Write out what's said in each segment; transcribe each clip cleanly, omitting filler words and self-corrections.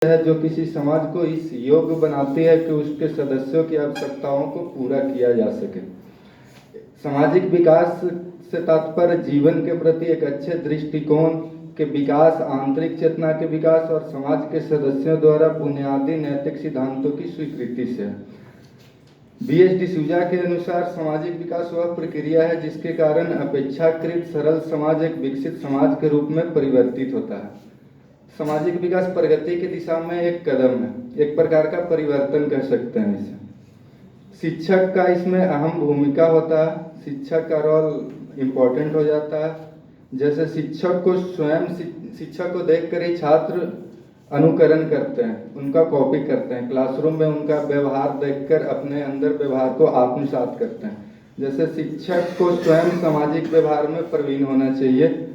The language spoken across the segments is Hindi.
है जो किसी समाज को इस योग्य बनाती है कि उसके सदस्यों की आवश्यकताओं को पूरा किया जा सके। सामाजिक विकास से तात्पर्य जीवन के प्रति एक अच्छे दृष्टिकोण के विकास, आंतरिक चेतना के विकास और समाज के सदस्यों द्वारा बुनियादी नैतिक सिद्धांतों की स्वीकृति से है। B.H. डिसूजा के अनुसार सामाजिक विकास वह प्रक्रिया है जिसके कारण अपेक्षाकृत सरल समाज एक विकसित समाज के रूप में परिवर्तित होता है। सामाजिक विकास प्रगति की दिशा में एक कदम है, एक प्रकार का परिवर्तन कह सकते हैं इसे। शिक्षक का इसमें अहम भूमिका होता है, शिक्षक का रोल इम्पोर्टेंट हो जाता है। जैसे शिक्षक को देखकर ही छात्र अनुकरण करते हैं, उनका कॉपी करते हैं, क्लासरूम में उनका व्यवहार देखकर अपने अंदर व्यवहार को आत्मसात करते हैं। जैसे शिक्षक को स्वयं सामाजिक व्यवहार में प्रवीण होना चाहिए।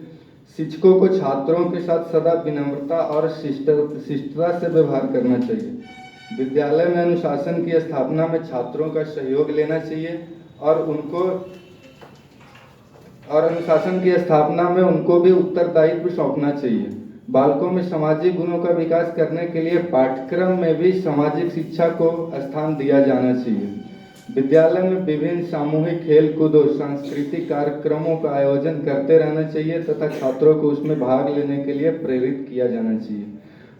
शिक्षकों को छात्रों के साथ सदा विनम्रता और शिष्टता से व्यवहार करना चाहिए। विद्यालय में अनुशासन की स्थापना में छात्रों का सहयोग लेना चाहिए और अनुशासन की स्थापना में उनको भी उत्तरदायित्व सौंपना चाहिए। बालकों में सामाजिक गुणों का विकास करने के लिए पाठ्यक्रम में भी सामाजिक शिक्षा को स्थान दिया जाना चाहिए। विद्यालय में विभिन्न सामूहिक खेल कूद और सांस्कृतिक कार्यक्रमों का आयोजन करते रहना चाहिए तथा छात्रों को उसमें भाग लेने के लिए प्रेरित किया जाना चाहिए।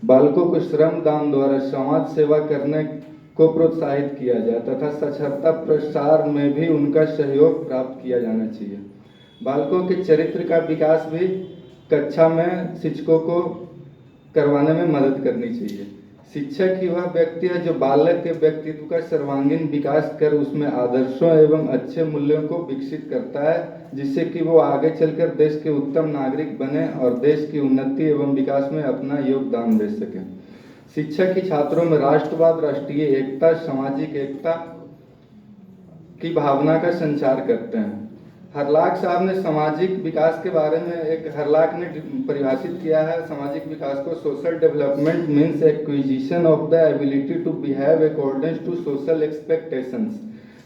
बालकों को श्रम दान द्वारा समाज सेवा करने को प्रोत्साहित किया जाए तथा साक्षरता प्रसार में भी उनका सहयोग प्राप्त किया जाना चाहिए। बालकों के चरित्र का विकास भी कक्षा में शिक्षकों को करवाने में मदद करनी चाहिए। शिक्षक ही वह व्यक्ति है जो बालक के व्यक्तित्व का सर्वांगीण विकास कर उसमें आदर्शों एवं अच्छे मूल्यों को विकसित करता है, जिससे कि वो आगे चलकर देश के उत्तम नागरिक बने और देश की उन्नति एवं विकास में अपना योगदान दे सके। शिक्षक ही छात्रों में राष्ट्रवाद, राष्ट्रीय एकता, सामाजिक एकता की भावना का संचार करते हैं। हरलाक साहब ने सामाजिक विकास के बारे में हरलाक ने परिभाषित किया है सामाजिक विकास को। Social development means acquisition of the ability to behave according to social expectations.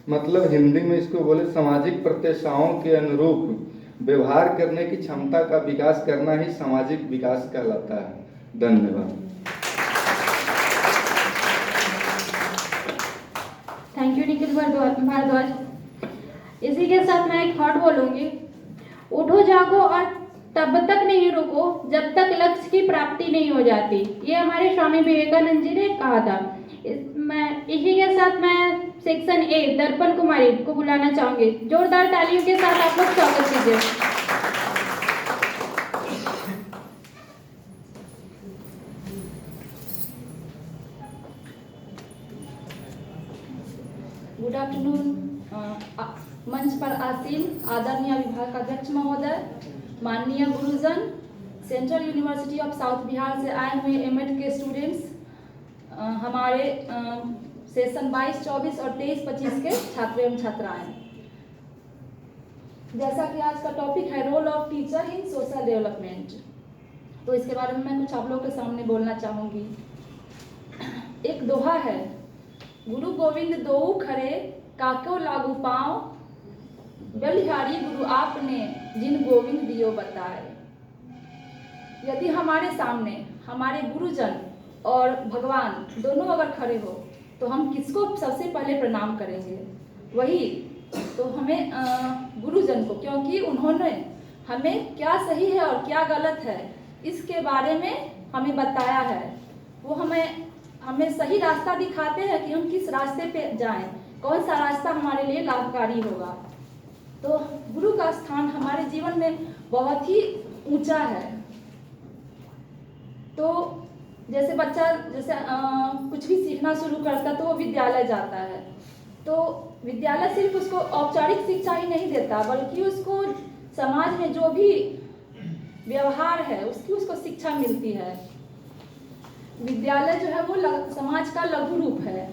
मतलब हिंदी में इसको बोले सामाजिक प्रत्याशाओं के अनुरूप व्यवहार करने की क्षमता का विकास करना ही सामाजिक विकास कहलाता है। धन्यवाद। Thank you Nikhil Bhardwaj. इसी के साथ मैं एक थॉट बोलूंगी। उठो जागो और तब तक नहीं रुको जब तक लक्ष्य की प्राप्ति नहीं हो जाती। ये हमारे स्वामी विवेकानंद जी ने कहा था। इसी के साथ मैं सेक्शन ए दर्पण कुमारी को बुलाना चाहूंगी। जोरदार तालियों के साथ आप लोग स्वागत कीजिए। Good afternoon. मंच पर आसीन आदरणीय विभाग अध्यक्ष महोदय, माननीय गुरुजन, central university of south Bihar से आए हुए एमएड के स्टूडेंट्स, हमारे सेशन 22, 24 और 23, 25 के छात्र एवं छात्राएं। जैसा कि आज का टॉपिक है role of teacher in social development, तो इसके बारे में मैं कुछ आप लोगों के सामने बोलना चाहूंगी। एक दोहा है, गुरु गोविंद दोऊ खरे काको लागू पाओ, बलिहारी गुरु आपने जिन गोविंद दियो बताए। यदि हमारे सामने हमारे गुरुजन और भगवान दोनों अगर खड़े हो तो हम किसको सबसे पहले प्रणाम करेंगे? वही तो हमें गुरुजन को, क्योंकि उन्होंने हमें क्या सही है और क्या गलत है इसके बारे में हमें बताया है। वो हमें सही रास्ता दिखाते हैं कि हम किस रास्ते पे जाएं, कौन सा रास्ता हमारे लिए लाभकारी होगा। तो गुरु का स्थान हमारे जीवन में बहुत ही ऊंचा है। तो जैसे बच्चा कुछ भी सीखना शुरू करता तो वो विद्यालय जाता है, तो विद्यालय सिर्फ उसको औपचारिक शिक्षा ही नहीं देता, बल्कि उसको समाज में जो भी व्यवहार है उसको शिक्षा मिलती है। विद्यालय जो है वो समाज का लघु रूप है।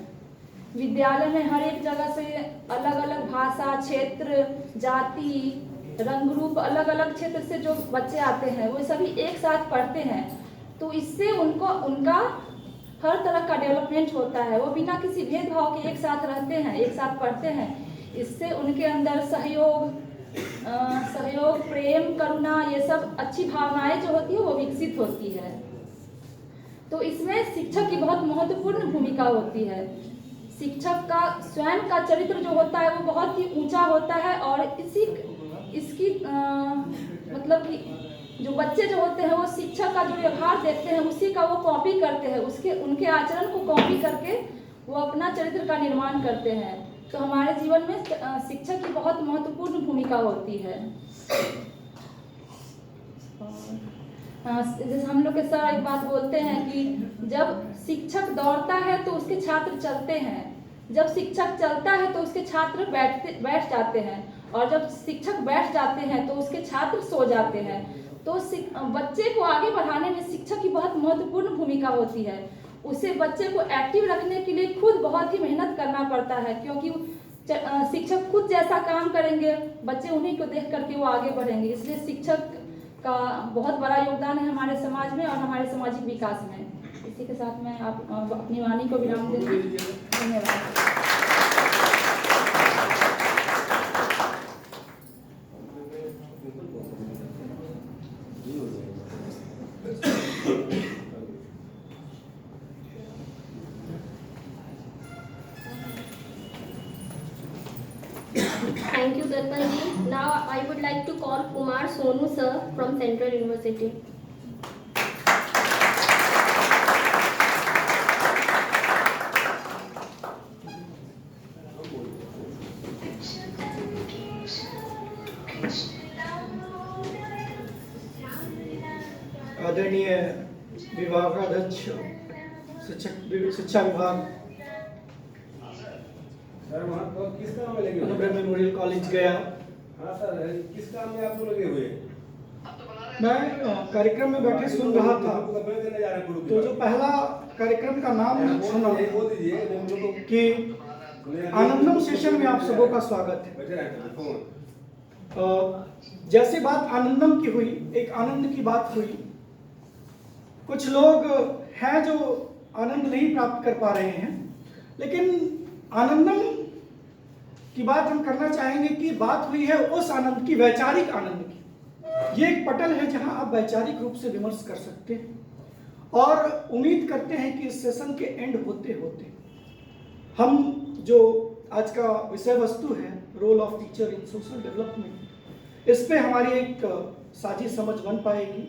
विद्यालय में हर एक जगह से अलग अलग भाषा, क्षेत्र, जाति, रंग रूप, अलग अलग क्षेत्र से जो बच्चे आते हैं वो सभी एक साथ पढ़ते हैं। तो इससे उनका हर तरह का डेवलपमेंट होता है। वो बिना किसी भेदभाव के एक साथ रहते हैं, एक साथ पढ़ते हैं। इससे उनके अंदर सहयोग, प्रेम, करुणा, ये सब अच्छी भावनाएं जो होती है वो विकसित होती है। तो इसमें शिक्षक की बहुत महत्वपूर्ण भूमिका होती है। शिक्षक का स्वयं का चरित्र जो होता है वो बहुत ही ऊंचा होता है और इसकी मतलब कि जो बच्चे जो होते हैं वो शिक्षक का जो व्यवहार देखते हैं उसी का वो कॉपी करते हैं, उनके आचरण को कॉपी करके वो अपना चरित्र का निर्माण करते हैं। तो हमारे जीवन में शिक्षक की बहुत महत्वपूर्ण भूमिका होती है। जैसे हम लोग के सर एक बात बोलते हैं कि जब शिक्षक दौड़ता है तो उसके छात्र चलते हैं, जब शिक्षक चलता है तो उसके छात्र बैठ जाते हैं, और जब शिक्षक बैठ जाते हैं तो उसके छात्र सो जाते हैं। तो बच्चे को आगे बढ़ाने में शिक्षक की बहुत महत्वपूर्ण भूमिका होती है। उसे बच्चे को एक्टिव रखने के लिए खुद बहुत ही मेहनत करना पड़ता है, क्योंकि शिक्षक खुद जैसा काम करेंगे बच्चे उन्हीं को देख करके वो आगे बढ़ेंगे। इसलिए शिक्षक का बहुत बड़ा योगदान है हमारे समाज में और हमारे सामाजिक विकास में। इसी के साथ मैं अपनी वाणी को विराम दूंगी। धन्यवाद। Thank you, Darpan ji. Now I would like to call Kumar Sonu sir from Central University. आदरणीय विभागाध्यक्ष शिक्षा विभाग सर वहाँ तो किस काम में लगे हुए? अनुग्रह मेमोरियल कॉलेज गया। हाँ सर, किस काम में आप लोग लगे हुए? मैं कार्यक्रम में बैठे सुन रहा था, कपड़े देने जा रहे हैं गुरु तो जो पहला कार्यक्रम का नाम सुना बोल दीजिए हम लोग को कि आनंदम सेशन में आप सबों का स्वागत है। बैठे रहते हैं फोन। जैसे बात आनंदम की हुई, एक आनंद की बात हुई। कुछ लोग हैं जो आनंद नहीं प्राप्त कर पा रहे हैं, लेकिन आनंदम की बात हम करना चाहेंगे कि बात हुई है उस आनंद की, वैचारिक आनंद की। ये एक पटल है जहां आप वैचारिक रूप से विमर्श कर सकते हैं और उम्मीद करते हैं कि इस सेशन के एंड होते होते हम जो आज का विषय वस्तु है role of teacher in social development, इस पे हमारी एक साझी समझ बन पाएगी।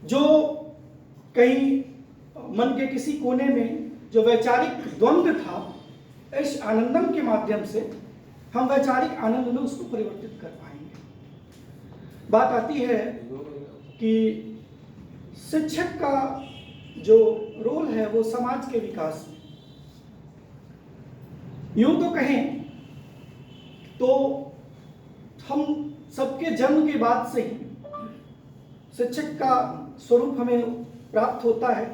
जो कहीं मन के किसी कोने में जो वैचारिक द्वंद्व था, इस आनंदम के माध्यम से हम वैचारिक आनंद में उसको परिवर्तित कर पाएंगे। बात आती है कि शिक्षक का जो रोल है वो समाज के विकास में, यूं तो कहें तो हम सबके जन्म के बाद से ही शिक्षक का स्वरूप हमें प्राप्त होता है,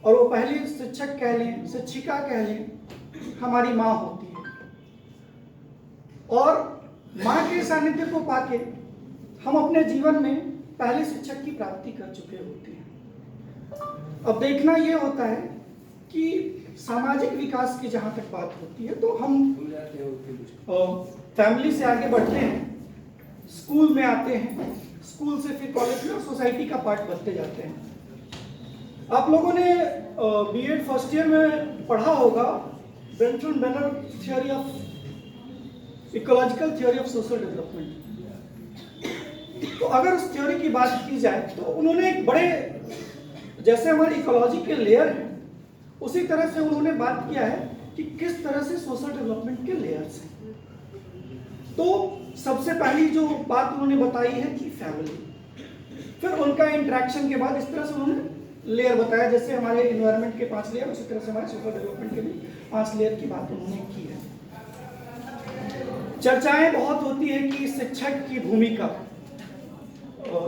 और वो पहले शिक्षक कह लें, शिक्षिका कह लें, हमारी माँ होती है। और माँ के सानिध्य को पाके हम अपने जीवन में पहले शिक्षक की प्राप्ति कर चुके होते हैं। अब देखना ये होता है कि सामाजिक विकास की जहाँ तक बात होती है तो हम फैमिली से आगे बढ़ते हैं, स्कूल में आते हैं, स्कूल से फिर कॉलेज में और सोसाइटी का पार्ट बनते जाते हैं। आप लोगों ने बीएड फर्स्ट ईयर में पढ़ा होगा Benton Benner theory of ecological theory of social development. तो अगर उस थ्योरी की बात की जाए तो उन्होंने एक बड़े, जैसे हमारे इकोलॉजी के लेयर हैं उसी तरह से उन्होंने बात किया है कि किस तरह से सोशल डेवलपमेंट के लेयर्स हैं। तो सबसे पहली जो बात उन्होंने बताई है कि फैमिली, फिर उनका इंटरेक्शन के बाद इस तरह से उन्होंने लेयर बताया, जैसे हमारे एनवायरनमेंट के 5 लेयर उसी तरह से हमारे सोशल डेवलपमेंट के भी 5 लेयर की बात उन्होंने की है। चर्चाएं बहुत होती है कि शिक्षक की भूमिका,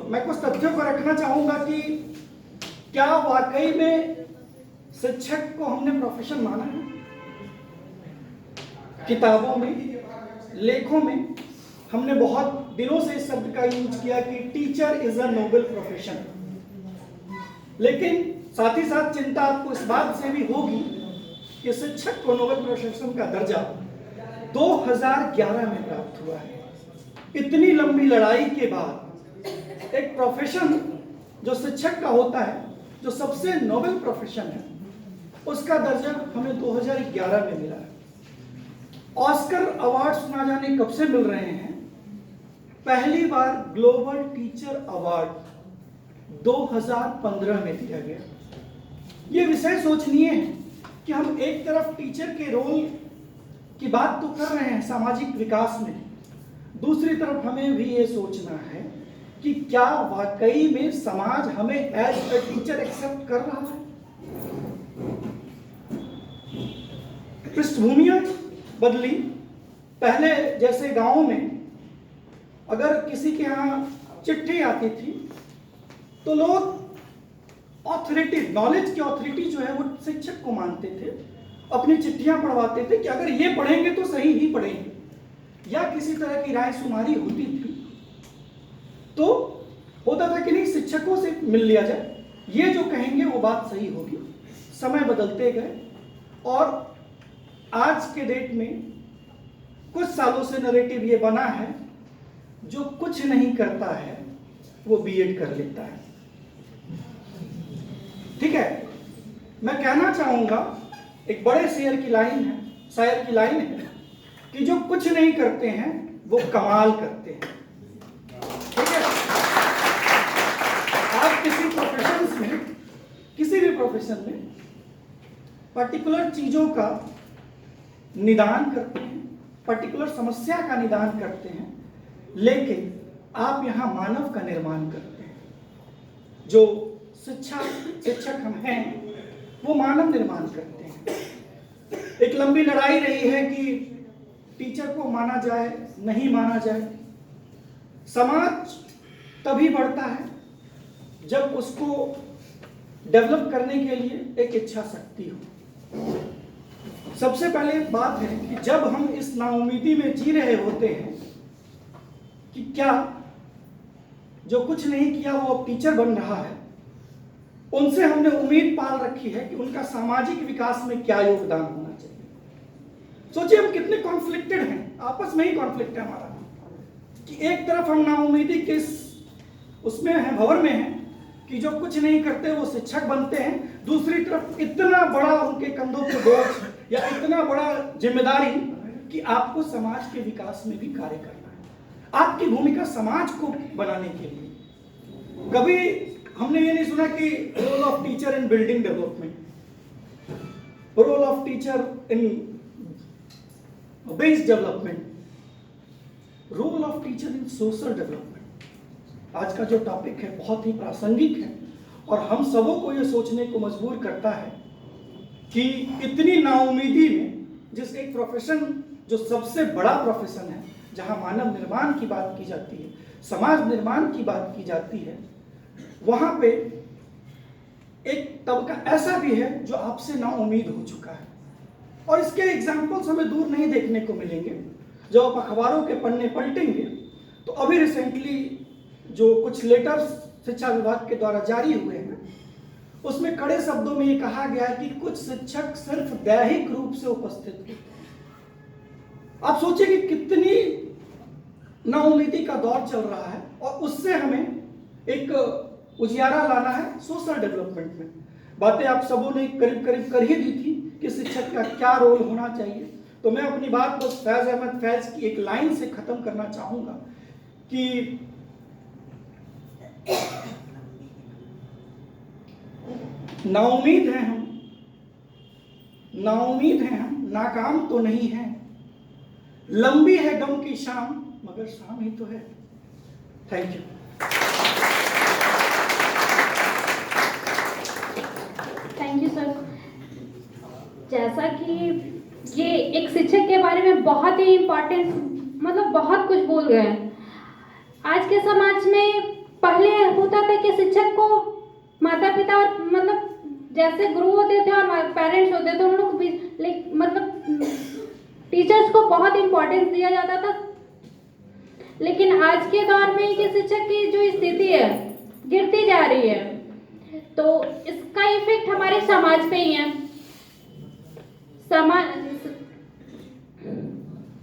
मैं कुछ तथ्यों को रखना चाहूंगा कि क्या वाकई में शिक्षक को हमने प्रोफेशन माना है? किताबों में, लेखों में हमने बहुत दिनों से इस शब्द का यूज किया कि teacher is a noble profession, लेकिन साथ ही साथ चिंता आपको इस बात से भी होगी कि शिक्षक को नोबल प्रोफेशन का दर्जा 2011 में प्राप्त हुआ है। इतनी लंबी लड़ाई के बाद एक प्रोफेशन जो शिक्षक का होता है जो सबसे नोबेल प्रोफेशन है, उसका दर्जा हमें 2011 में मिला है। ऑस्कर अवार्ड्स ना जाने कब से मिल रहे हैं। पहली बार ग्लोबल टीचर अवार्ड 2015 में दिया गया। ये विषय सोचनीय है कि हम एक तरफ टीचर के रोल की बात तो कर रहे हैं सामाजिक विकास में, दूसरी तरफ हमें भी ये सोचना है कि क्या वाकई में समाज हमें एज ए टीचर एक्सेप्ट कर रहा है। पृष्ठभूमियां बदली। पहले जैसे गांव में अगर किसी के यहाँ चिट्ठी आती थी तो लोग ऑथोरिटी, नॉलेज की ऑथोरिटी जो है वो शिक्षक को मानते थे, अपनी चिट्ठियां पढ़वाते थे कि अगर ये पढ़ेंगे तो सही ही पढ़ेंगे, या किसी तरह की राय शुमारी होती थी तो होता था कि नहीं शिक्षकों से मिल लिया जाए, ये जो कहेंगे वो बात सही होगी। समय बदलते गए और आज के डेट में कुछ सालों से नैरेटिव ये बना है जो कुछ नहीं करता है वो बीएड कर लेता है। ठीक है, मैं कहना चाहूंगा, एक बड़े शायर की लाइन है कि जो कुछ नहीं करते हैं वो कमाल करते हैं। ठीक है, आप किसी भी प्रोफेशन में पर्टिकुलर चीजों का निदान करते हैं, पर्टिकुलर समस्या का निदान करते हैं, लेकिन आप यहाँ मानव का निर्माण करते हैं। जो शिक्षक हम हैं वो मानव निर्माण करते हैं। एक लंबी लड़ाई रही है कि टीचर को माना जाए नहीं माना जाए। समाज तभी बढ़ता है जब उसको डेवलप करने के लिए एक इच्छा शक्ति हो। सबसे पहले बात है कि जब हम इस नाउमीदी में जी रहे होते हैं कि क्या जो कुछ नहीं किया वो अब टीचर बन रहा है, उनसे हमने उम्मीद पाल रखी है कि उनका सामाजिक विकास में क्या योगदान होना चाहिए। सोचिए हम कितने कॉन्फ्लिक्टेड हैं, आपस में ही कॉन्फ्लिक्ट है हमारा कि एक तरफ हम नाउमीदी के उसमें हैं, भंवर में हैं कि जो कुछ नहीं करते वो शिक्षक बनते हैं, दूसरी तरफ इतना बड़ा उनके कंधों पे बोझ या इतना बड़ा जिम्मेदारी कि आपको समाज के विकास में भी कार्य करना है, आपकी भूमिका समाज को बनाने के लिए। कभी हमने ये नहीं सुना कि role of teacher in building development, role of teacher in base development, role of teacher in social development. आज का जो टॉपिक है बहुत ही प्रासंगिक है और हम सबों को ये सोचने को मजबूर करता है कि इतनी नाउमीदी में जिस एक प्रोफेशन जो सबसे बड़ा प्रोफेशन है, जहां मानव निर्माण की बात की जाती है, समाज निर्माण की बात की जाती है, वहां पे एक तबका ऐसा भी है जो आपसे नाउमीद हो चुका है। और इसके एग्जाम्पल्स हमें दूर नहीं देखने को मिलेंगे। जब आप अखबारों के पन्ने पलटेंगे तो अभी रिसेंटली जो कुछ लेटर्स शिक्षा विभाग के द्वारा जारी हुए हैं उसमें कड़े शब्दों में ये कहा गया है कि कुछ शिक्षक सिर्फ दैहिक रूप से उपस्थित होते हैं। आप सोचिए कि कितनी नाउमीदी का दौर चल रहा है और उससे हमें एक उजियारा लाना है सोशल डेवलपमेंट में। बातें आप सबों ने करीब करीब कर ही दी थी कि शिक्षक का क्या रोल होना चाहिए। तो मैं अपनी बात बस फैज अहमद फैज की एक लाइन से खत्म करना चाहूंगा कि नाउमीद हैं हम, नाकाम तो नहीं हैं, लंबी है गम की शाम मगर शाम ही तो है। Thank you. Thank you sir. जैसा कि ये एक शिक्षक के बारे में बहुत ही इम्पोर्टेंट, मतलब बहुत कुछ बोल गए हैं। आज के समाज में पहले होता था कि शिक्षक को माता पिता और मतलब जैसे गुरु होते थे और पेरेंट्स होते थे, उन लोग मतलब टीचर्स को बहुत इम्पोर्टेंस दिया जाता था। लेकिन आज के दौर में कि शिक्षक की जो स्थिति है गिरती जा रही है, तो इसका इफेक्ट हमारे समाज पे ही है। समाज